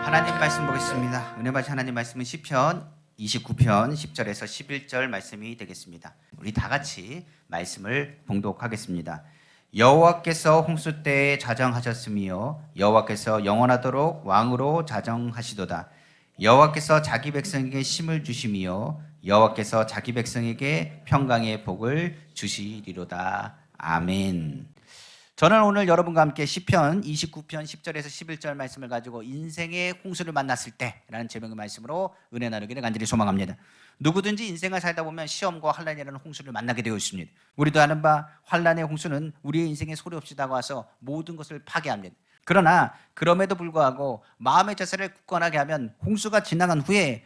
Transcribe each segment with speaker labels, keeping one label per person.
Speaker 1: 하나님 말씀 보겠습니다. 은혜 받으신 하나님 말씀은 시편 29편 10절에서 11절 말씀이 되겠습니다. 우리 다 같이 말씀을 봉독하겠습니다. 여호와께서 홍수 때에 자정하셨으며 여호와께서 영원하도록 왕으로 자정하시도다. 여호와께서 자기 백성에게 힘을 주시며 여호와께서 자기 백성에게 평강의 복을 주시리로다. 아멘. 저는 오늘 여러분과 함께 시편 29편 10절에서 11절 말씀을 가지고 인생의 홍수를 만났을 때라는 제목의 말씀으로 은혜 나누기를 간절히 소망합니다. 누구든지 인생을 살다 보면 시험과 환난이라는 홍수를 만나게 되어 있습니다. 우리도 아는 바 환난의 홍수는 우리의 인생에 소리 없이 다가와서 모든 것을 파괴합니다. 그러나 그럼에도 불구하고 마음의 자세를 굳건하게 하면 홍수가 지나간 후에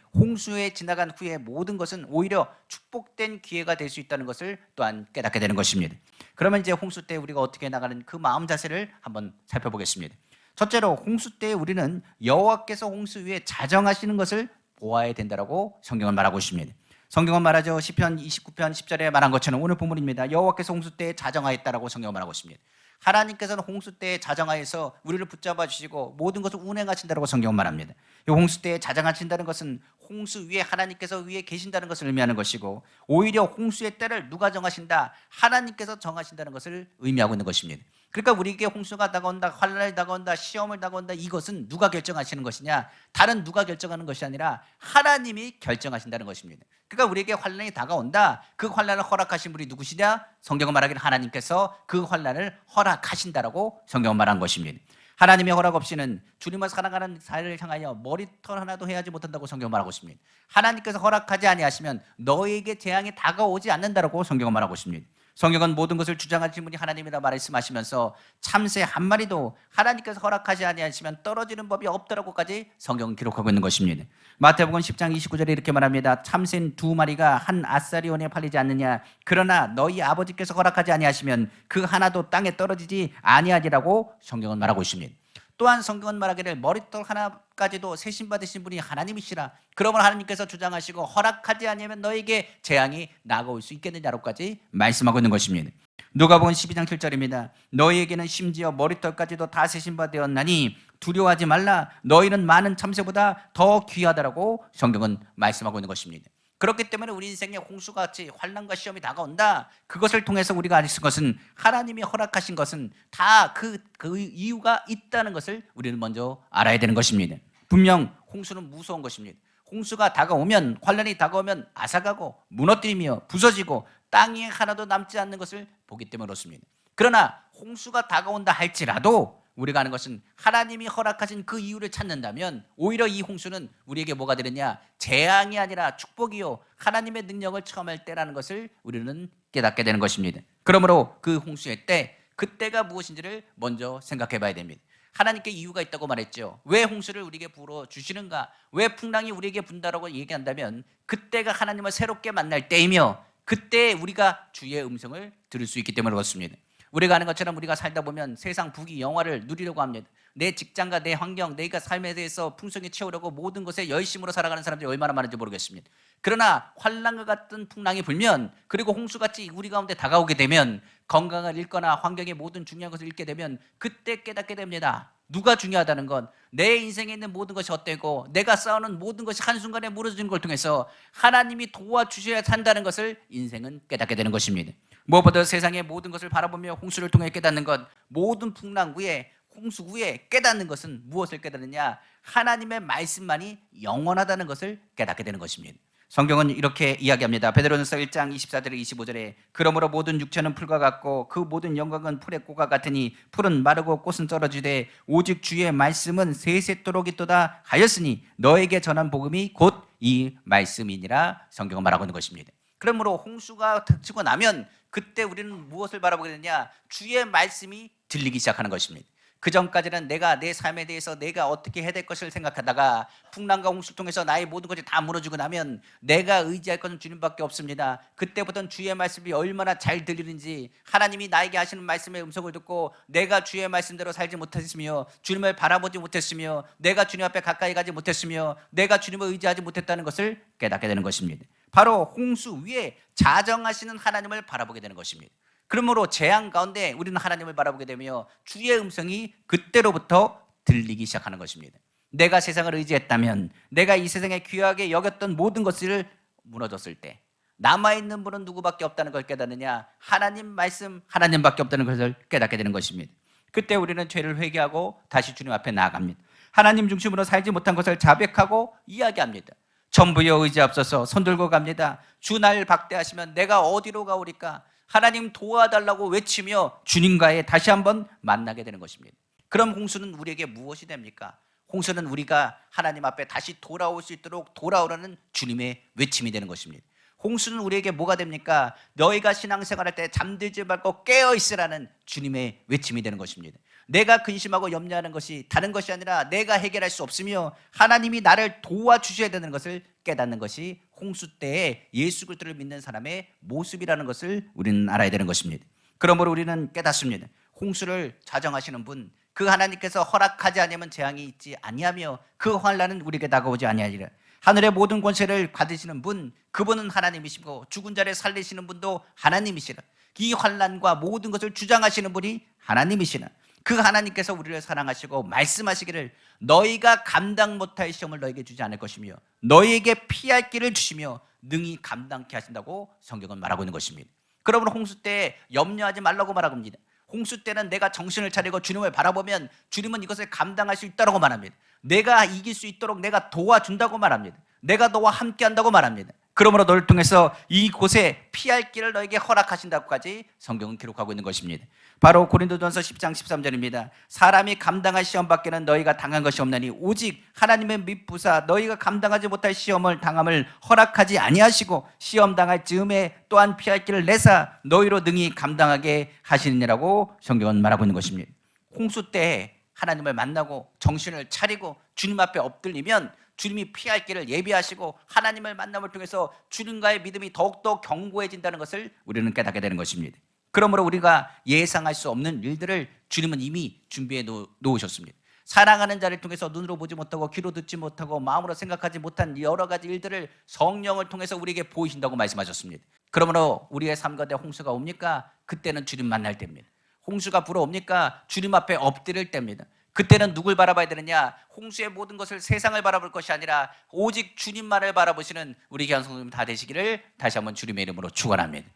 Speaker 1: 모든 것은 오히려 축복된 기회가 될 수 있다는 것을 또한 깨닫게 되는 것입니다. 그러면 이제 홍수 때 우리가 어떻게 나가는 그 마음 자세를 한번 살펴보겠습니다. 첫째로 홍수 때 우리는 여호와께서 홍수 위에 자정하시는 것을 보아야 된다라고 성경은 말하고 있습니다. 성경은 말하죠. 시편 29편 10절에 말한 것처럼 오늘 본문입니다. 여호와께서 홍수 때에 자정하였다라고 성경은 말하고 있습니다. 하나님께서는 홍수 때에 자정하여서 우리를 붙잡아 주시고 모든 것을 운행하신다고 성경은 말합니다. 이 홍수 때에 자정하신다는 것은 홍수 위에 하나님께서 위에 계신다는 것을 의미하는 것이고, 오히려 홍수의 때를 누가 정하신다? 하나님께서 정하신다는 것을 의미하고 있는 것입니다. 그러니까 우리에게 홍수가 다가온다, 환난이 다가온다, 시험을 다가온다, 이것은 누가 결정하시는 것이냐? 다른 누가 결정하는 것이 아니라 하나님이 결정하신다는 것입니다. 그러니까 우리에게 환난이 다가온다, 그 환난을 허락하신 분이 누구시냐? 성경은 말하기를 하나님께서 그 환난을 허락하신다라고 성경은 말한 것입니다. 하나님의 허락 없이는 주님을 살아가는 삶을 향하여 머리털 하나도 헤아지 못한다고 성경은 말하고 있습니다. 하나님께서 허락하지 아니하시면 너에게 재앙이 다가오지 않는다라고 성경은 말하고 있습니다. 성경은 모든 것을 주장하신 분이 하나님이라 말씀하시면서 참새 한 마리도 하나님께서 허락하지 아니하시면 떨어지는 법이 없다라고까지 성경은 기록하고 있는 것입니다. 마태복음 10장 29절에 이렇게 말합니다. 참새는 두 마리가 한 아사리온에 팔리지 않느냐? 그러나 너희 아버지께서 허락하지 아니하시면 그 하나도 땅에 떨어지지 아니하리라고 성경은 말하고 있습니다. 또한 성경은 말하기를 머리털 하나까지도 세심받으신 분이 하나님이시라. 그러면 하나님께서 주장하시고 허락하지 아니하면 너에게 재앙이 나아올 수 있겠느냐로까지 말씀하고 있는 것입니다. 누가복음 12장 7절입니다. 너희에게는 심지어 머리털까지도 다 세심받되었나니 두려워하지 말라. 너희는 많은 참새보다 더 귀하다라고 성경은 말씀하고 있는 것입니다. 그렇기 때문에 우리 인생에 홍수같이 환난과 시험이 다가온다. 그것을 통해서 우리가 알 수 있는 것은 하나님이 허락하신 것은 다 그 이유가 있다는 것을 우리는 먼저 알아야 되는 것입니다. 분명 홍수는 무서운 것입니다. 홍수가 다가오면, 환난이 다가오면 앗아가고 무너뜨리며 부서지고 땅에 하나도 남지 않는 것을 보기 때문에 그렇습니다. 그러나 홍수가 다가온다 할지라도 우리가 아는 것은 하나님이 허락하신 그 이유를 찾는다면 오히려 이 홍수는 우리에게 뭐가 되느냐? 재앙이 아니라 축복이요, 하나님의 능력을 체험할 때라는 것을 우리는 깨닫게 되는 것입니다. 그러므로 그 홍수의 때, 그때가 무엇인지를 먼저 생각해 봐야 됩니다. 하나님께 이유가 있다고 말했죠. 왜 홍수를 우리에게 불어주시는가? 왜 풍랑이 우리에게 분다라고 얘기한다면 그때가 하나님을 새롭게 만날 때이며 그때 우리가 주의 음성을 들을 수 있기 때문에 그렇습니다. 우리가 아는 것처럼 우리가 살다 보면 세상 부귀 영화를 누리려고 합니다. 내 직장과 내 환경, 내가 삶에 대해서 풍성히 채우려고 모든 것에 열심으로 살아가는 사람들이 얼마나 많은지 모르겠습니다. 그러나 환난과 같은 풍랑이 불면, 그리고 홍수같이 우리 가운데 다가오게 되면, 건강을 잃거나 환경의 모든 중요한 것을 잃게 되면 그때 깨닫게 됩니다. 누가 중요하다는 건 내 인생에 있는 모든 것이 헛되고 내가 쌓아놓은 모든 것이 한순간에 무너지는 걸 통해서 하나님이 도와주셔야 한다는 것을 인생은 깨닫게 되는 것입니다. 무엇보다 세상의 모든 것을 바라보며 홍수를 통해 깨닫는 것, 모든 풍랑 후에, 홍수 후에 깨닫는 것은 무엇을 깨닫느냐? 하나님의 말씀만이 영원하다는 것을 깨닫게 되는 것입니다. 성경은 이렇게 이야기합니다. 베드로전서 1장 24절에 25절에 그러므로 모든 육체는 풀과 같고 그 모든 영광은 풀의 꽃과 같으니 풀은 마르고 꽃은 떨어지되 오직 주의 말씀은 세세토록 있도다 하였으니 너에게 전한 복음이 곧 이 말씀이니라 성경은 말하고 있는 것입니다. 그러므로 홍수가 닥치고 나면 그때 우리는 무엇을 바라보게 되냐? 주의 말씀이 들리기 시작하는 것입니다. 그 전까지는 내가 내 삶에 대해서 내가 어떻게 해야 될 것을 생각하다가 풍랑과 홍수를 통해서 나의 모든 것이 다 무너지고 나면 내가 의지할 것은 주님밖에 없습니다. 그때부터는 주의 말씀이 얼마나 잘 들리는지, 하나님이 나에게 하시는 말씀의 음성을 듣고 내가 주의 말씀대로 살지 못했으며 주님을 바라보지 못했으며 내가 주님 앞에 가까이 가지 못했으며 내가 주님을 의지하지 못했다는 것을 깨닫게 되는 것입니다. 바로 홍수 위에 자정하시는 하나님을 바라보게 되는 것입니다. 그러므로 재앙 가운데 우리는 하나님을 바라보게 되며 주의 음성이 그때로부터 들리기 시작하는 것입니다. 내가 세상을 의지했다면, 내가 이 세상에 귀하게 여겼던 모든 것을 무너졌을 때 남아있는 분은 누구밖에 없다는 걸 깨닫느냐? 하나님 말씀, 하나님밖에 없다는 것을 깨닫게 되는 것입니다. 그때 우리는 죄를 회개하고 다시 주님 앞에 나아갑니다. 하나님 중심으로 살지 못한 것을 자백하고 이야기합니다. 전부여 의지하옵소서. 손들고 갑니다. 주 날 박대하시면 내가 어디로 가오리까? 하나님 도와달라고 외치며 주님과의 다시 한번 만나게 되는 것입니다. 그럼 홍수는 우리에게 무엇이 됩니까? 홍수는 우리가 하나님 앞에 다시 돌아올 수 있도록 돌아오라는 주님의 외침이 되는 것입니다. 홍수는 우리에게 뭐가 됩니까? 너희가 신앙생활할 때 잠들지 말고 깨어있으라는 주님의 외침이 되는 것입니다. 내가 근심하고 염려하는 것이 다른 것이 아니라 내가 해결할 수 없으며 하나님이 나를 도와주셔야 되는 것을 깨닫는 것이 홍수 때에 예수 그리스도를 믿는 사람의 모습이라는 것을 우리는 알아야 되는 것입니다. 그러므로 우리는 깨닫습니다. 홍수를 자정하시는 분, 그 하나님께서 허락하지 아니하면 재앙이 있지 아니하며 그 환난은 우리에게 다가오지 아니하리라. 하늘의 모든 권세를 받으시는 분, 그분은 하나님이시고 죽은 자를 살리시는 분도 하나님이시라. 이 환난과 모든 것을 주장하시는 분이 하나님이시라. 그 하나님께서 우리를 사랑하시고 말씀하시기를 너희가 감당 못할 시험을 너에게 주지 않을 것이며 너희에게 피할 길을 주시며 능히 감당케 하신다고 성경은 말하고 있는 것입니다. 그러므로 홍수 때 염려하지 말라고 말하고 있습니다. 홍수 때는 내가 정신을 차리고 주님을 바라보면 주님은 이것을 감당할 수 있다고 말합니다. 내가 이길 수 있도록 내가 도와준다고 말합니다. 내가 너와 함께한다고 말합니다. 그러므로 너를 통해서 이곳에 피할 길을 너에게 허락하신다고까지 성경은 기록하고 있는 것입니다. 바로 고린도전서 10장 13절입니다. 사람이 감당할 시험 밖에는 너희가 당한 것이 없나니 오직 하나님의 밉부사 너희가 감당하지 못할 시험을 당함을 허락하지 아니하시고 시험 당할 즈음에 또한 피할 길을 내사 너희로 능히 감당하게 하시느니라고 성경은 말하고 있는 것입니다. 홍수 때 하나님을 만나고 정신을 차리고 주님 앞에 엎드리면 주님이 피할 길을 예비하시고 하나님을 만남을 통해서 주님과의 믿음이 더욱더 견고해진다는 것을 우리는 깨닫게 되는 것입니다. 그러므로 우리가 예상할 수 없는 일들을 주님은 이미 준비해 놓으셨습니다. 사랑하는 자를 통해서 눈으로 보지 못하고 귀로 듣지 못하고 마음으로 생각하지 못한 여러 가지 일들을 성령을 통해서 우리에게 보이신다고 말씀하셨습니다. 그러므로 우리의 삶 가운데 홍수가 옵니까? 그때는 주님 만날 때입니다. 홍수가 불어옵니까? 주님 앞에 엎드릴 때입니다. 그때는 누굴 바라봐야 되느냐? 홍수의 모든 것을 세상을 바라볼 것이 아니라 오직 주님만을 바라보시는 우리 귀한 성도님 다 되시기를 다시 한번 주님의 이름으로 축원합니다.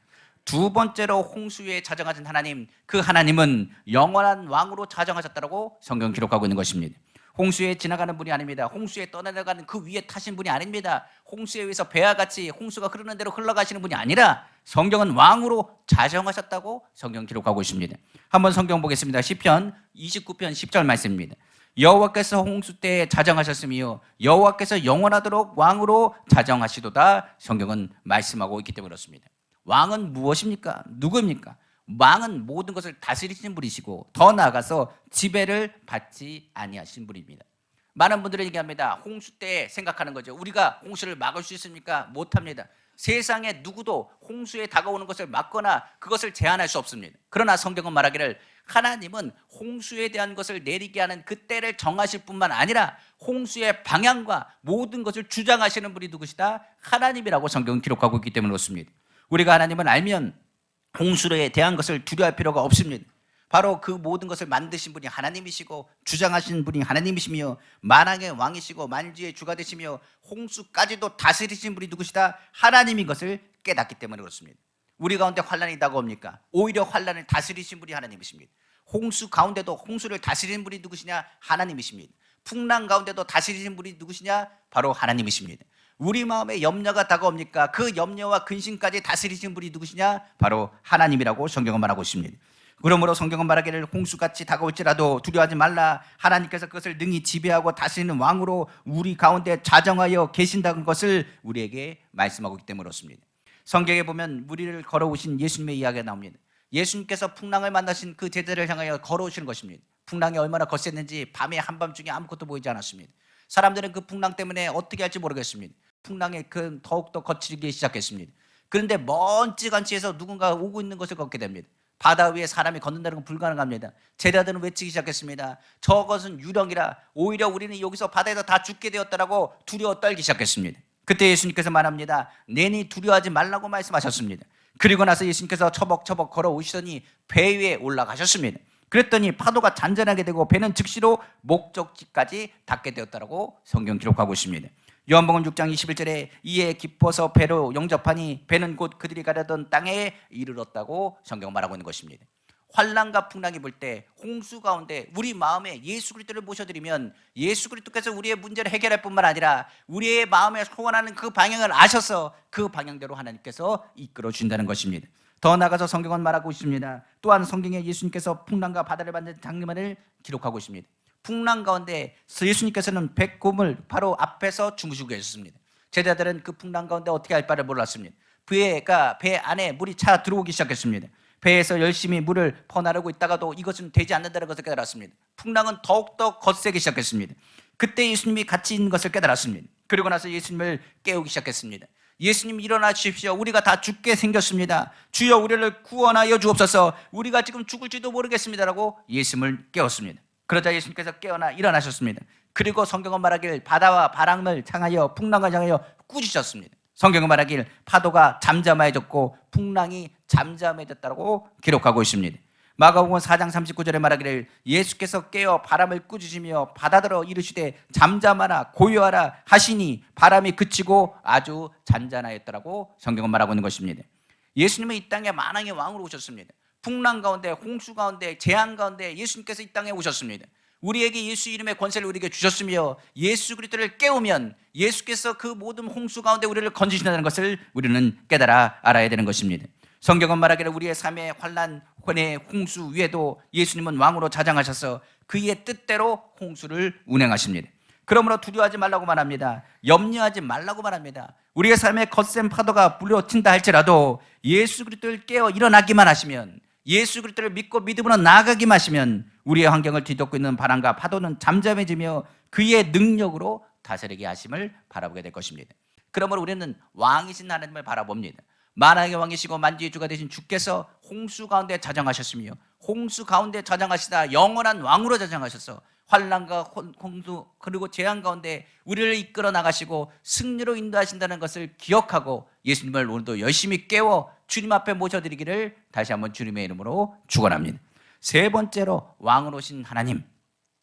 Speaker 1: 두 번째로 홍수에 자정하신 하나님, 그 하나님은 영원한 왕으로 자정하셨다고 성경 기록하고 있는 것입니다. 홍수에 지나가는 분이 아닙니다. 홍수에 떠나가는 그 위에 타신 분이 아닙니다. 홍수에 의해서 배와 같이 홍수가 흐르는 대로 흘러가시는 분이 아니라 성경은 왕으로 자정하셨다고 성경 기록하고 있습니다. 한번 성경 보겠습니다. 시편 29편 10절 말씀입니다. 여호와께서 홍수 때에 자정하셨으며 여호와께서 영원하도록 왕으로 자정하시도다. 성경은 말씀하고 있기 때문에 그렇습니다. 왕은 무엇입니까? 누구입니까? 왕은 모든 것을 다스리시는 분이시고 더 나아가서 지배를 받지 아니하신 분입니다. 많은 분들이 얘기합니다. 홍수 때 생각하는 거죠. 우리가 홍수를 막을 수 있습니까? 못합니다. 세상에 누구도 홍수에 다가오는 것을 막거나 그것을 제한할 수 없습니다. 그러나 성경은 말하기를 하나님은 홍수에 대한 것을 내리게 하는 그 때를 정하실 뿐만 아니라 홍수의 방향과 모든 것을 주장하시는 분이 누구시다? 하나님이라고 성경은 기록하고 있기 때문에 그렇습니다. 우리가 하나님을 알면 홍수에 대한 것을 두려워할 필요가 없습니다. 바로 그 모든 것을 만드신 분이 하나님이시고 주장하신 분이 하나님이시며 만왕의 왕이시고 만주의 주가 되시며 홍수까지도 다스리신 분이 누구시다? 하나님인 것을 깨닫기 때문에 그렇습니다. 우리 가운데 환난이 다가옵니까? 오히려 환난을 다스리신 분이 하나님이십니다. 홍수 가운데도 홍수를 다스리는 분이 누구시냐? 하나님이십니다. 풍랑 가운데도 다스리신 분이 누구시냐? 바로 하나님이십니다. 우리 마음에 염려가 다가옵니까? 그 염려와 근심까지 다스리신 분이 누구시냐? 바로 하나님이라고 성경은 말하고 있습니다. 그러므로 성경은 말하기를 홍수같이 다가올지라도 두려워하지 말라. 하나님께서 그것을 능히 지배하고 다스리는 왕으로 우리 가운데 자정하여 계신다는 것을 우리에게 말씀하고 있기 때문에 그렇습니다. 성경에 보면 우리를 걸어오신 예수님의 이야기가 나옵니다. 예수님께서 풍랑을 만나신 그 제자를 향하여 걸어오시는 것입니다. 풍랑이 얼마나 거셌는지 밤에 한밤중에 아무것도 보이지 않았습니다. 사람들은 그 풍랑 때문에 어떻게 할지 모르겠습니다. 풍랑에 더욱더 거칠기 시작했습니다. 그런데 먼지간치에서 누군가 오고 있는 것을 걷게 됩니다. 바다 위에 사람이 걷는다는 건 불가능합니다. 제자들은 외치기 시작했습니다. 저것은 유령이라. 오히려 우리는 여기서 바다에서 다 죽게 되었다라고 두려워 떨기 시작했습니다. 그때 예수님께서 말합니다. 내니 두려워하지 말라고 말씀하셨습니다. 그리고 나서 예수님께서 처벅처벅 걸어오시더니 배 위에 올라가셨습니다. 그랬더니 파도가 잔잔하게 되고 배는 즉시로 목적지까지 닿게 되었다라고 성경 기록하고 있습니다. 요한복음 6장 21절에 이에 깊어서 배로 영접하니 배는 곧 그들이 가려던 땅에 이르렀다고 성경 말하고 있는 것입니다. 환난과 풍랑이 불 때 홍수 가운데 우리 마음에 예수 그리스도를 모셔드리면 예수 그리스도께서 우리의 문제를 해결할 뿐만 아니라 우리의 마음에 소원하는 그 방향을 아셔서 그 방향대로 하나님께서 이끌어 준다는 것입니다. 더 나아가서 성경은 말하고 있습니다. 또한 성경에 예수님께서 풍랑과 바다를 만든 장면을 기록하고 있습니다. 풍랑 가운데 예수님께서는 배꼽을 바로 앞에서 주무시고 계셨습니다. 제자들은 그 풍랑 가운데 어떻게 할 바를 몰랐습니다. 배 안에 물이 차 들어오기 시작했습니다. 배에서 열심히 물을 퍼나르고 있다가도 이것은 되지 않는다는 것을 깨달았습니다. 풍랑은 더욱더 거세게 시작했습니다. 그때 예수님이 같이 있는 것을 깨달았습니다. 그리고 나서 예수님을 깨우기 시작했습니다. 예수님 일어나 주십시오. 우리가 다 죽게 생겼습니다. 주여 우리를 구원하여 주옵소서. 우리가 지금 죽을지도 모르겠습니다라고 예수님을 깨웠습니다. 그러자 예수님께서 깨어나 일어나셨습니다. 그리고 성경은 말하길 바다와 바람을 향하여 풍랑을 향하여 꾸짖으셨습니다. 성경은 말하길 파도가 잠잠해졌고 풍랑이 잠잠해졌다고 기록하고 있습니다. 마가복음 4장 39절에 말하기를 예수께서 깨어 바람을 꾸짖으시며 바다들어 이르시되 잠잠하라 고요하라 하시니 바람이 그치고 아주 잔잔하였더라고 성경은 말하고 있는 것입니다. 예수님은 이 땅에 만왕의 왕으로 오셨습니다. 풍랑 가운데 홍수 가운데 재앙 가운데 예수님께서 이 땅에 오셨습니다. 우리에게 예수 이름의 권세를 우리에게 주셨으며 예수 그리스도를 깨우면 예수께서 그 모든 홍수 가운데 우리를 건지신다는 것을 우리는 깨달아 알아야 되는 것입니다. 성경은 말하기를 우리의 삶의 환난, 홍수 위에도 예수님은 왕으로 자장하셔서 그의 뜻대로 홍수를 운행하십니다. 그러므로 두려워하지 말라고 말합니다. 염려하지 말라고 말합니다. 우리의 삶에 거센 파도가 불려친다 할지라도 예수 그리스도를 깨어 일어나기만 하시면 예수 그리스도를 믿고 믿음으로 나아가기만 하시면 우리의 환경을 뒤덮고 있는 바람과 파도는 잠잠해지며 그의 능력으로 다스리게 하심을 바라보게 될 것입니다. 그러므로 우리는 왕이신 하나님을 바라봅니다. 만왕의 왕이시고 만주의 주가 되신 주께서 홍수 가운데 자정하셨으며 홍수 가운데 자정하시다 영원한 왕으로 자정하셔서 환난과 홍수 그리고 재앙 가운데 우리를 이끌어 나가시고 승리로 인도하신다는 것을 기억하고 예수님을 오늘도 열심히 깨워 주님 앞에 모셔드리기를 다시 한번 주님의 이름으로 축원합니다. 세 번째로 왕으로 오신 하나님,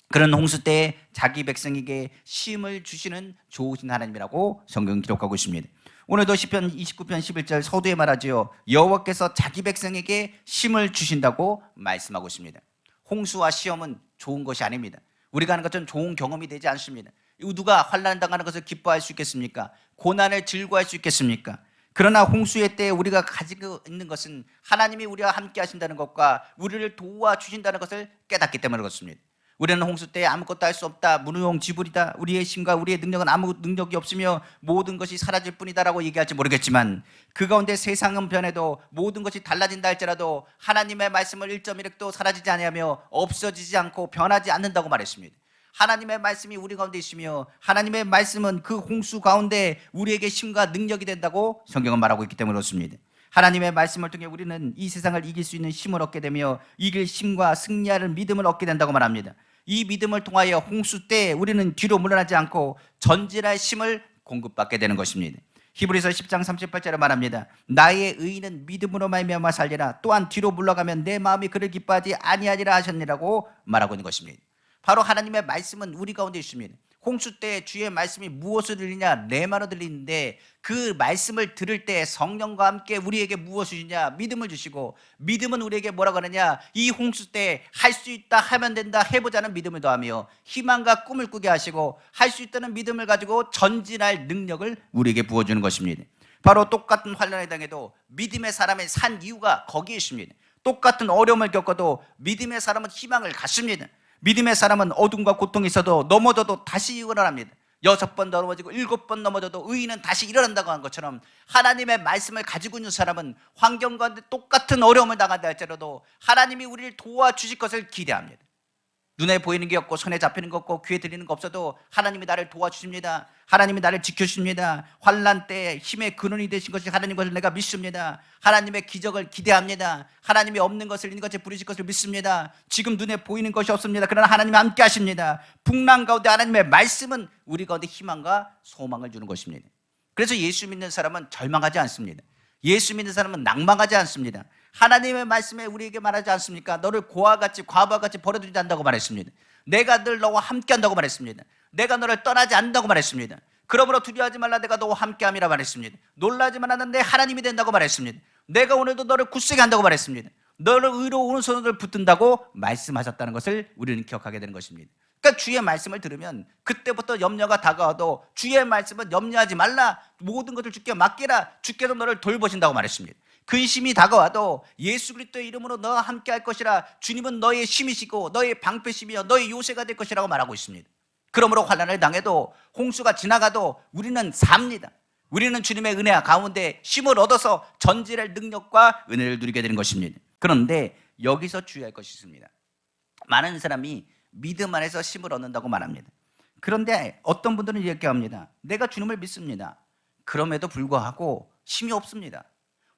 Speaker 1: 그런 홍수 때에 자기 백성에게 쉼을 주시는 좋으신 하나님이라고 성경은 기록하고 있습니다. 오늘도 시편 29편 11절 서두에 말하지요. 여호와께서 자기 백성에게 쉼을 주신다고 말씀하고 있습니다. 홍수와 시험은 좋은 것이 아닙니다. 우리가 하는 것은 좋은 경험이 되지 않습니다. 누가 환난 당하는 것을 기뻐할 수 있겠습니까? 고난을 즐거워할 수 있겠습니까? 그러나 홍수의 때에 우리가 가지고 있는 것은 하나님이 우리와 함께 하신다는 것과 우리를 도와주신다는 것을 깨닫기 때문에 그렇습니다. 우리는 홍수 때에 아무것도 할 수 없다, 무능지불이다, 우리의 힘과 우리의 능력은 아무 능력이 없으며 모든 것이 사라질 뿐이다라고 얘기할지 모르겠지만 그 가운데 세상은 변해도 모든 것이 달라진다 할지라도 하나님의 말씀을 1.1획도 사라지지 아니하며 없어지지 않고 변하지 않는다고 말했습니다. 하나님의 말씀이 우리 가운데 있으며 하나님의 말씀은 그 홍수 가운데 우리에게 힘과 능력이 된다고 성경은 말하고 있기 때문에 그렇습니다. 하나님의 말씀을 통해 우리는 이 세상을 이길 수 있는 힘을 얻게 되며 이길 힘과 승리할 믿음을 얻게 된다고 말합니다. 이 믿음을 통하여 홍수 때에 우리는 뒤로 물러나지 않고 전진할 힘을 공급받게 되는 것입니다. 히브리서 10장 38절에 말합니다. 나의 의인은 믿음으로 말미암아 살리라. 또한 뒤로 물러가면 내 마음이 그를 기뻐하지 아니하리라 하셨니라고 말하고 있는 것입니다. 바로 하나님의 말씀은 우리 가운데 있습니다. 홍수 때 주의 말씀이 무엇을 들리냐? 레마로 들리는데 그 말씀을 들을 때 성령과 함께 우리에게 무엇을 주냐? 믿음을 주시고 믿음은 우리에게 뭐라고 하느냐? 이 홍수 때 할 수 있다 하면 된다 해보자는 믿음을 더하며 희망과 꿈을 꾸게 하시고 할 수 있다는 믿음을 가지고 전진할 능력을 우리에게 부어주는 것입니다. 바로 똑같은 환난에 당해도 믿음의 사람의 산 이유가 거기에 있습니다. 똑같은 어려움을 겪어도 믿음의 사람은 희망을 갖습니다. 믿음의 사람은 어둠과 고통이 있어도 넘어져도 다시 일어납니다. 6번 넘어지고 7번 넘어져도 의인은 다시 일어난다고 한 것처럼 하나님의 말씀을 가지고 있는 사람은 환경 가운데 똑같은 어려움을 당한다 할지라도 하나님이 우리를 도와주실 것을 기대합니다. 눈에 보이는 게 없고 손에 잡히는 거 없고 귀에 들리는 거 없어도 하나님이 나를 도와주십니다. 하나님이 나를 지켜주십니다. 환난 때에 힘의 근원이 되신 것이 하나님 것을 내가 믿습니다. 하나님의 기적을 기대합니다. 하나님이 없는 것을 있는 것에 부르실 것을 믿습니다. 지금 눈에 보이는 것이 없습니다. 그러나 하나님이 함께 하십니다. 풍랑 가운데 하나님의 말씀은 우리 가운데 희망과 소망을 주는 것입니다. 그래서 예수 믿는 사람은 절망하지 않습니다. 예수 믿는 사람은 낭망하지 않습니다. 하나님의 말씀에 우리에게 말하지 않습니까? 너를 고아와 같이 과부와 같이 버려두지 않는다고 말했습니다. 내가 늘 너와 함께한다고 말했습니다. 내가 너를 떠나지 않는다고 말했습니다. 그러므로 두려워하지 말라, 내가 너와 함께함이라 말했습니다. 놀라지 말라, 내 하나님이 된다고 말했습니다. 내가 오늘도 너를 굳세게 한다고 말했습니다. 너를 의로 오른손을 붙든다고 말씀하셨다는 것을 우리는 기억하게 되는 것입니다. 그러니까 주의 말씀을 들으면 그때부터 염려가 다가와도 주의 말씀은 염려하지 말라, 모든 것을 주께 맡기라, 주께서 너를 돌보신다고 말했습니다. 근심이 다가와도 예수 그리스도의 이름으로 너와 함께 할 것이라, 주님은 너의 힘이시고 너의 방패시며 너의 요새가 될 것이라고 말하고 있습니다. 그러므로 환난을 당해도 홍수가 지나가도 우리는 삽니다. 우리는 주님의 은혜 가운데 힘을 얻어서 전진할 능력과 은혜를 누리게 되는 것입니다. 그런데 여기서 주의할 것이 있습니다. 많은 사람이 믿음 안에서 힘을 얻는다고 말합니다. 그런데 어떤 분들은 이렇게 합니다. 내가 주님을 믿습니다. 그럼에도 불구하고 힘이 없습니다.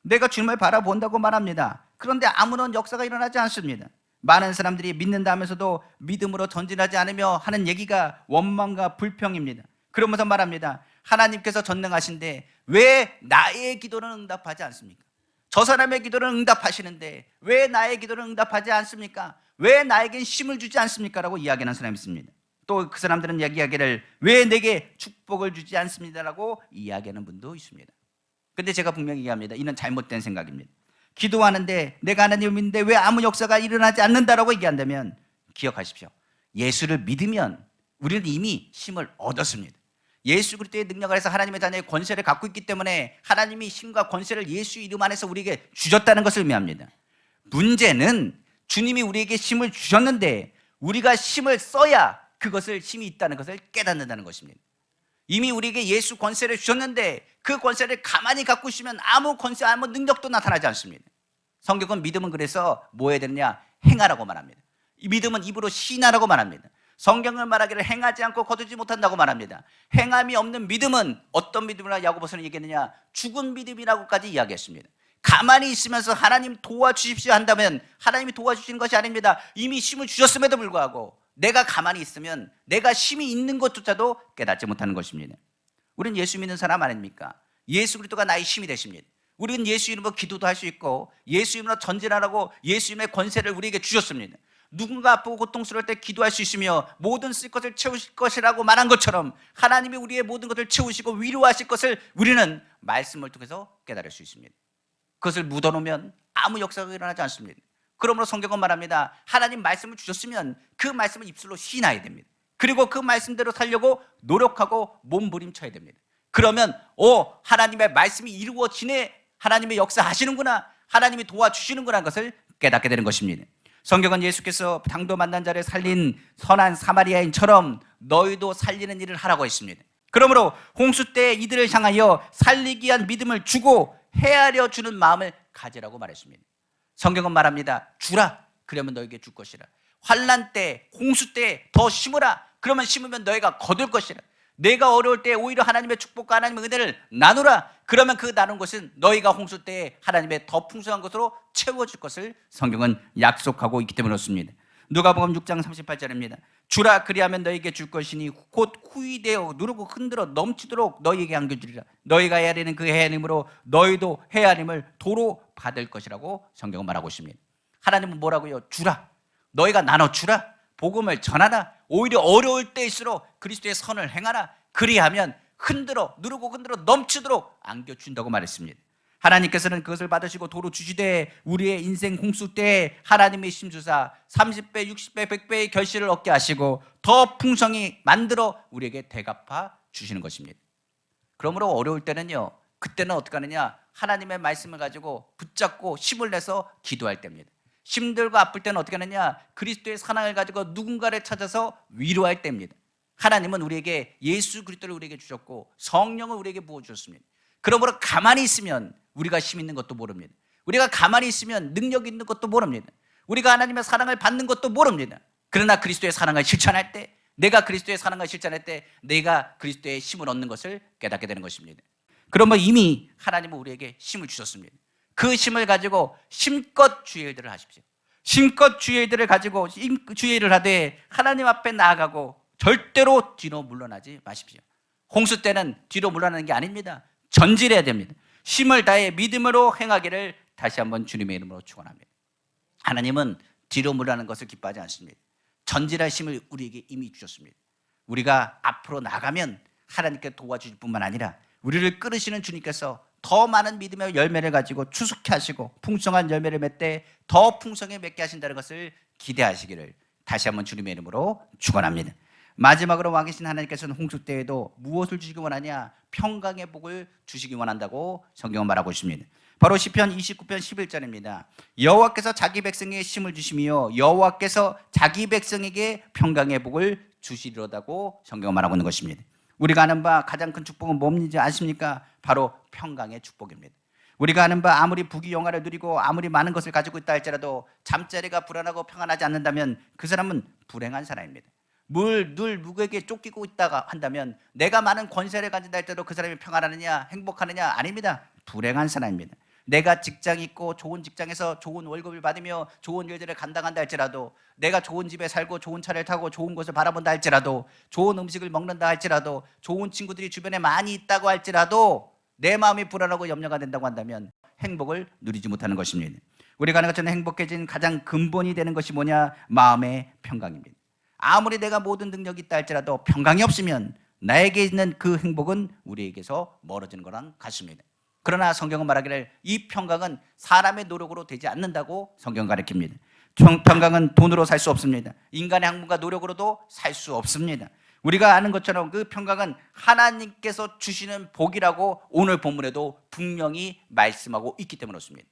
Speaker 1: 내가 주님을 바라본다고 말합니다. 그런데 아무런 역사가 일어나지 않습니다. 많은 사람들이 믿는다 하면서도 믿음으로 전진하지 않으며 하는 얘기가 원망과 불평입니다. 그러면서 말합니다. 하나님께서 전능하신데 왜 나의 기도는 응답하지 않습니까? 저 사람의 기도는 응답하시는데 왜 나의 기도는 응답하지 않습니까? 왜 나에겐 힘을 주지 않습니까? 라고 이야기하는 사람이 있습니다. 또 그 사람들은 이야기하기를 왜 내게 축복을 주지 않습니다 라고 이야기하는 분도 있습니다. 근데 제가 분명히 얘기합니다. 이는 잘못된 생각입니다. 기도하는데 내가 하나님을 믿는데 왜 아무 역사가 일어나지 않는다라고 얘기한다면 기억하십시오. 예수를 믿으면 우리는 이미 힘을 얻었습니다. 예수 그리스도의 능력 안에서 하나님의 자녀의 권세를 갖고 있기 때문에 하나님이 힘과 권세를 예수 이름 안에서 우리에게 주셨다는 것을 의미합니다. 문제는 주님이 우리에게 힘을 주셨는데 우리가 힘을 써야 그것을 힘이 있다는 것을 깨닫는다는 것입니다. 이미 우리에게 예수 권세를 주셨는데 그 권세를 가만히 갖고 있으면 아무 권세, 아무 능력도 나타나지 않습니다. 성경은 믿음은 그래서 뭐 해야 되느냐? 행하라고 말합니다. 이 믿음은 입으로 시인하라고 말합니다. 성경을 말하기를 행하지 않고 거두지 못한다고 말합니다. 행함이 없는 믿음은 어떤 믿음이라 야고보서는 얘기했느냐? 죽은 믿음이라고까지 이야기했습니다. 가만히 있으면서 하나님 도와주십시오 한다면 하나님이 도와주시는 것이 아닙니다. 이미 힘을 주셨음에도 불구하고 내가 가만히 있으면 내가 힘이 있는 것조차도 깨닫지 못하는 것입니다. 우리는 예수 믿는 사람 아닙니까? 예수 그리스도가 나의 힘이 되십니다. 우리는 예수 이름으로 기도도 할 수 있고 예수 이름으로 전진하라고 예수 이름의 권세를 우리에게 주셨습니다. 누군가 아프고 고통스러울 때 기도할 수 있으며 모든 쓸 것을 채우실 것이라고 말한 것처럼 하나님이 우리의 모든 것을 채우시고 위로하실 것을 우리는 말씀을 통해서 깨달을 수 있습니다. 그것을 묻어놓으면 아무 역사가 일어나지 않습니다. 그러므로 성경은 말합니다. 하나님 말씀을 주셨으면 그 말씀을 입술로 시인해야 됩니다. 그리고 그 말씀대로 살려고 노력하고 몸부림쳐야 됩니다. 그러면 하나님의 말씀이 이루어지네, 하나님의 역사하시는구나, 하나님이 도와주시는구나 하는 것을 깨닫게 되는 것입니다. 성경은 예수께서 당도 만난 자를 살린 선한 사마리아인처럼 너희도 살리는 일을 하라고 했습니다. 그러므로 홍수 때 이들을 향하여 살리기 위한 믿음을 주고 헤아려 주는 마음을 가지라고 말했습니다. 성경은 말합니다. 주라, 그러면 너에게 줄 것이라. 환난 때, 홍수 때 더 심으라, 그러면 심으면 너희가 거둘 것이라. 내가 어려울 때 오히려 하나님의 축복과 하나님의 은혜를 나누라, 그러면 그 나눈 것은 너희가 홍수 때 하나님의 더 풍성한 것으로 채워줄 것을 성경은 약속하고 있기 때문에 그렇습니다. 누가복음 6장 38절입니다. 주라, 그리하면 너희에게 줄 것이니 곧 후이되어 누르고 흔들어 넘치도록 너희에게 안겨주리라. 너희가 헤아리는 그 헤아림으로 너희도 헤아림을 도로 받을 것이라고 성경은 말하고 있습니다. 하나님은 뭐라고요? 주라, 너희가 나눠주라, 복음을 전하라, 오히려 어려울 때일수록 그리스도의 선을 행하라, 그리하면 흔들어 누르고 흔들어 넘치도록 안겨준다고 말했습니다. 하나님께서는 그것을 받으시고 도로 주시되 우리의 인생 홍수 때 하나님의 힘주사 30배, 60배, 100배의 결실을 얻게 하시고 더 풍성히 만들어 우리에게 대갚아 주시는 것입니다. 그러므로 어려울 때는요, 그때는 어떻게 하느냐? 하나님의 말씀을 가지고 붙잡고 힘을 내서 기도할 때입니다. 힘들고 아플 때는 어떻게 하느냐? 그리스도의 사랑을 가지고 누군가를 찾아서 위로할 때입니다. 하나님은 우리에게 예수 그리스도를 우리에게 주셨고 성령을 우리에게 부어주셨습니다. 그러므로 가만히 있으면 우리가 힘 있는 것도 모릅니다. 우리가 가만히 있으면 능력 있는 것도 모릅니다. 우리가 하나님의 사랑을 받는 것도 모릅니다. 그러나 그리스도의 사랑을 실천할 때, 내가 그리스도의 사랑을 실천할 때 내가 그리스도의 힘을 얻는 것을 깨닫게 되는 것입니다. 그러면 이미 하나님은 우리에게 힘을 주셨습니다. 그 힘을 가지고 힘껏 주의 일들을 하십시오. 힘껏 주의 일들을 가지고 주의 일을 하되 하나님 앞에 나아가고 절대로 뒤로 물러나지 마십시오. 홍수 때는 뒤로 물러나는 게 아닙니다. 전진해야 됩니다. 힘을 다해 믿음으로 행하기를 다시 한번 주님의 이름으로 축원합니다. 하나님은 뒤로 물러나는 것을 기뻐하지 않습니다. 전진하심을 우리에게 이미 주셨습니다. 우리가 앞으로 나가면 하나님께 도와주실 뿐만 아니라 우리를 끌으시는 주님께서 더 많은 믿음의 열매를 가지고 추수케 하시고 풍성한 열매를 맺되 더 풍성히 맺게 하신다는 것을 기대하시기를 다시 한번 주님의 이름으로 축원합니다. 마지막으로 왕 계신 하나님께서는 홍수 때에도 무엇을 주시기 원하냐? 평강의 복을 주시기 원한다고 성경은 말하고 있습니다. 바로 시편 29편 11절입니다. 여호와께서 자기 백성에게 힘을 주시며 여호와께서 자기 백성에게 평강의 복을 주시리로다고 성경은 말하고 있는 것입니다. 우리가 아는 바 가장 큰 축복은 뭔지 아십니까? 바로 평강의 축복입니다. 우리가 아는 바 아무리 부귀영화를 누리고 아무리 많은 것을 가지고 있다 할지라도 잠자리가 불안하고 평안하지 않는다면 그 사람은 불행한 사람입니다. 늘 누구에게 쫓기고 있다가 한다면 내가 많은 권세를 가진다 할지라도 그 사람이 평안하느냐 행복하느냐? 아닙니다. 불행한 사람입니다. 내가 직장이 있고 좋은 직장에서 좋은 월급을 받으며 좋은 일들을 감당한다 할지라도 내가 좋은 집에 살고 좋은 차를 타고 좋은 곳을 바라본다 할지라도 좋은 음식을 먹는다 할지라도 좋은 친구들이 주변에 많이 있다고 할지라도 내 마음이 불안하고 염려가 된다고 한다면 행복을 누리지 못하는 것입니다. 우리가 아는 것처럼 행복해진 가장 근본이 되는 것이 뭐냐? 마음의 평강입니다. 아무리 내가 모든 능력이 있다 할지라도 평강이 없으면 나에게 있는 그 행복은 우리에게서 멀어지는 거랑 같습니다. 그러나 성경은 말하기를 이 평강은 사람의 노력으로 되지 않는다고 성경 가르칩니다. 평강은 돈으로 살 수 없습니다. 인간의 학문과 노력으로도 살 수 없습니다. 우리가 아는 것처럼 그 평강은 하나님께서 주시는 복이라고 오늘 본문에도 분명히 말씀하고 있기 때문에 그렇습니다.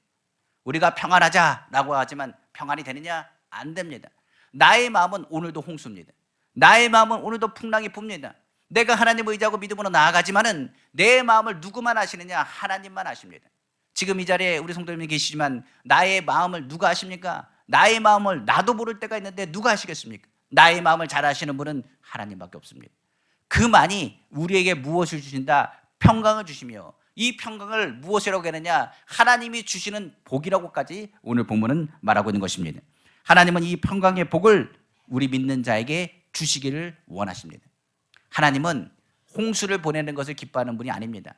Speaker 1: 우리가 평안하자라고 하지만 평안이 되느냐? 안 됩니다. 나의 마음은 오늘도 홍수입니다. 나의 마음은 오늘도 풍랑이 붑니다. 내가 하나님을 의지하고 믿음으로 나아가지만은 내 마음을 누구만 아시느냐? 하나님만 아십니다. 지금 이 자리에 우리 성도님이 계시지만 나의 마음을 누가 아십니까? 나의 마음을 나도 모를 때가 있는데 누가 아시겠습니까? 나의 마음을 잘 아시는 분은 하나님밖에 없습니다. 그만이 우리에게 무엇을 주신다? 평강을 주시며 이 평강을 무엇이라고 하느냐? 하나님이 주시는 복이라고까지 오늘 본문은 말하고 있는 것입니다. 하나님은 이 평강의 복을 우리 믿는 자에게 주시기를 원하십니다. 하나님은 홍수를 보내는 것을 기뻐하는 분이 아닙니다.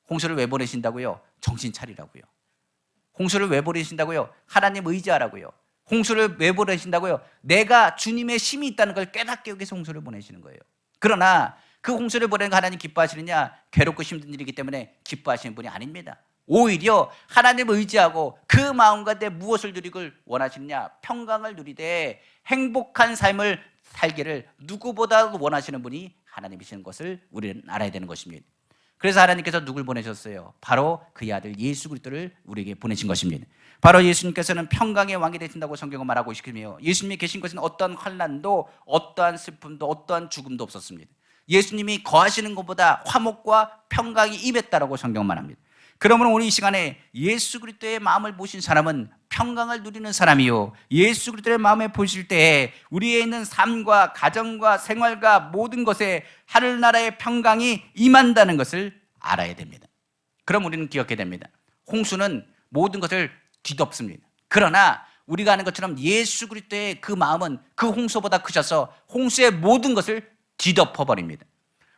Speaker 1: 홍수를 왜 보내신다고요? 정신 차리라고요. 홍수를 왜 보내신다고요? 하나님 의지하라고요. 홍수를 왜 보내신다고요? 내가 주님의 힘이 있다는 걸 깨닫게 하기 위해서 홍수를 보내시는 거예요. 그러나 그 홍수를 보내는 거 하나님 기뻐하시느냐? 괴롭고 힘든 일이기 때문에 기뻐하시는 분이 아닙니다. 오히려 하나님을 의지하고 그 마음 가운데 무엇을 누리길 원하시느냐? 평강을 누리되 행복한 삶을 살기를 누구보다도 원하시는 분이 하나님이시는 것을 우리는 알아야 되는 것입니다. 그래서 하나님께서 누굴 보내셨어요? 바로 그의 아들 예수 그리스도를 우리에게 보내신 것입니다. 바로 예수님께서는 평강의 왕이 되신다고 성경은 말하고 있으며 예수님이 계신 것은 어떠한 환난도 어떠한 슬픔도 어떠한 죽음도 없었습니다. 예수님이 거하시는 것보다 화목과 평강이 임했다라고 성경은 말합니다. 그러므로 오늘 이 시간에 예수 그리스도의 마음을 보신 사람은 평강을 누리는 사람이요, 예수 그리스도의 마음에 보실 때에 우리에 있는 삶과 가정과 생활과 모든 것에 하늘나라의 평강이 임한다는 것을 알아야 됩니다. 그럼 우리는 기억해야 됩니다. 홍수는 모든 것을 뒤덮습니다. 그러나 우리가 아는 것처럼 예수 그리스도의 그 마음은 그 홍수보다 크셔서 홍수의 모든 것을 뒤덮어버립니다.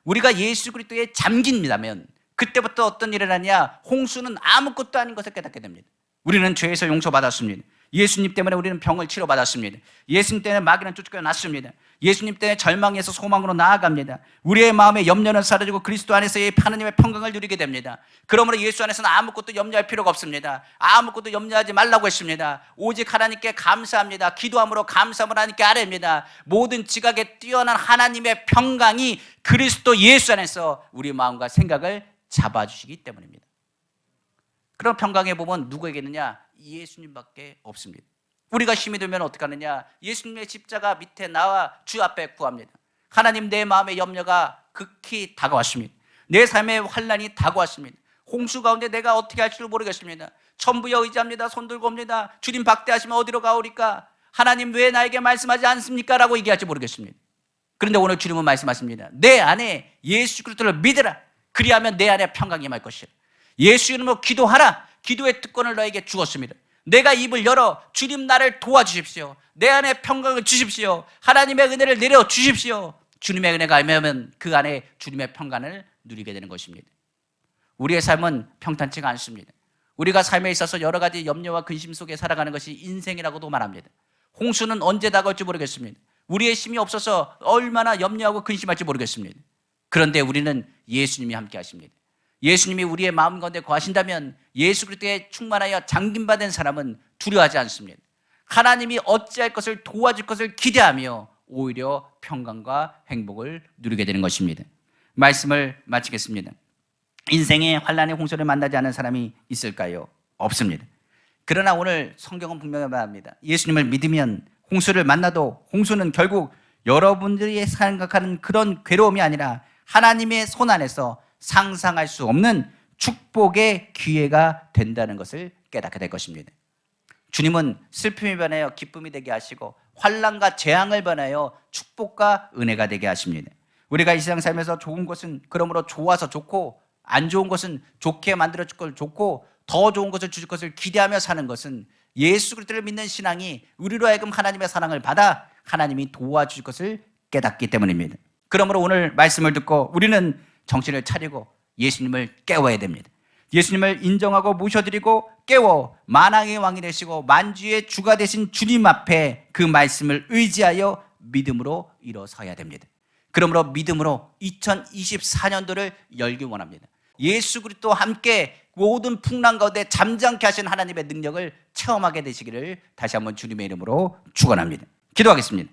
Speaker 1: 우리가 예수 그리스도에 잠긴다면 그때부터 어떤 일이 일어나냐? 홍수는 아무것도 아닌 것을 깨닫게 됩니다. 우리는 죄에서 용서받았습니다. 예수님 때문에 우리는 병을 치료받았습니다. 예수님 때문에 마귀는 쫓겨났습니다. 예수님 때문에 절망에서 소망으로 나아갑니다. 우리의 마음의 염려는 사라지고 그리스도 안에서의 하나님의 평강을 누리게 됩니다. 그러므로 예수 안에서는 아무것도 염려할 필요가 없습니다. 아무것도 염려하지 말라고 했습니다. 오직 하나님께 감사합니다. 기도함으로 감사함을 하나님께 아뢰입니다. 모든 지각에 뛰어난 하나님의 평강이 그리스도 예수 안에서 우리 마음과 생각을 잡아주시기 때문입니다. 그럼 평강의 복은 누구에게 있느냐? 예수님밖에 없습니다. 우리가 힘이 들면 어떻게 하느냐? 예수님의 십자가 밑에 나와 주 앞에 구합니다. 하나님, 내 마음의 염려가 극히 다가왔습니다. 내 삶의 환난이 다가왔습니다. 홍수 가운데 내가 어떻게 할 줄 모르겠습니다. 천부여 의지합니다. 손 들고 옵니다. 주님 박대하시면 어디로 가오리까? 하나님 왜 나에게 말씀하지 않습니까? 라고 얘기할지 모르겠습니다. 그런데 오늘 주님은 말씀하십니다. 내 안에 예수 그리스도를 믿으라. 그리하면 내 안에 평강이 임할 것이라. 예수 이름으로 기도하라. 기도의 특권을 너에게 주었습니다. 내가 입을 열어 주님 나를 도와주십시오. 내 안에 평강을 주십시오. 하나님의 은혜를 내려주십시오. 주님의 은혜가 임하면 그 안에 주님의 평강을 누리게 되는 것입니다. 우리의 삶은 평탄치가 않습니다.
Speaker 2: 우리가 삶에 있어서 여러 가지 염려와 근심 속에 살아가는 것이 인생이라고도 말합니다. 홍수는 언제 다가올지 모르겠습니다. 우리의 힘이 없어서 얼마나 염려하고 근심할지 모르겠습니다. 그런데 우리는 예수님이 함께 하십니다. 예수님이 우리의 마음 가운데 거하신다면 예수 그리스도에 충만하여 장김받은 사람은 두려워하지 않습니다. 하나님이 어찌할 것을 도와줄 것을 기대하며 오히려 평강과 행복을 누리게 되는 것입니다. 말씀을 마치겠습니다. 인생의 환난의 홍수를 만나지 않은 사람이 있을까요? 없습니다. 그러나 오늘 성경은 분명히 말합니다. 예수님을 믿으면 홍수를 만나도 홍수는 결국 여러분들이 생각하는 그런 괴로움이 아니라 하나님의 손 안에서 상상할 수 없는 축복의 기회가 된다는 것을 깨닫게 될 것입니다. 주님은 슬픔이 변하여 기쁨이 되게 하시고 환난과 재앙을 변하여 축복과 은혜가 되게 하십니다. 우리가 이 세상 살면서 좋은 것은 그러므로 좋아서 좋고 안 좋은 것은 좋게 만들어 줄 걸 좋고 더 좋은 것을 주실 것을 기대하며 사는 것은 예수 그리스도를 믿는 신앙이 우리로 하여금 하나님의 사랑을 받아 하나님이 도와주실 것을 깨닫기 때문입니다. 그러므로 오늘 말씀을 듣고 우리는 정신을 차리고 예수님을 깨워야 됩니다. 예수님을 인정하고 모셔드리고 깨워 만왕의 왕이 되시고 만주의 주가 되신 주님 앞에 그 말씀을 의지하여 믿음으로 일어서야 됩니다. 그러므로 믿음으로 2024년도를 열기 원합니다. 예수 그리스도와 함께 모든 풍랑 가운데 잠잠케 하신 하나님의 능력을 체험하게 되시기를 다시 한번 주님의 이름으로 축원합니다. 기도하겠습니다.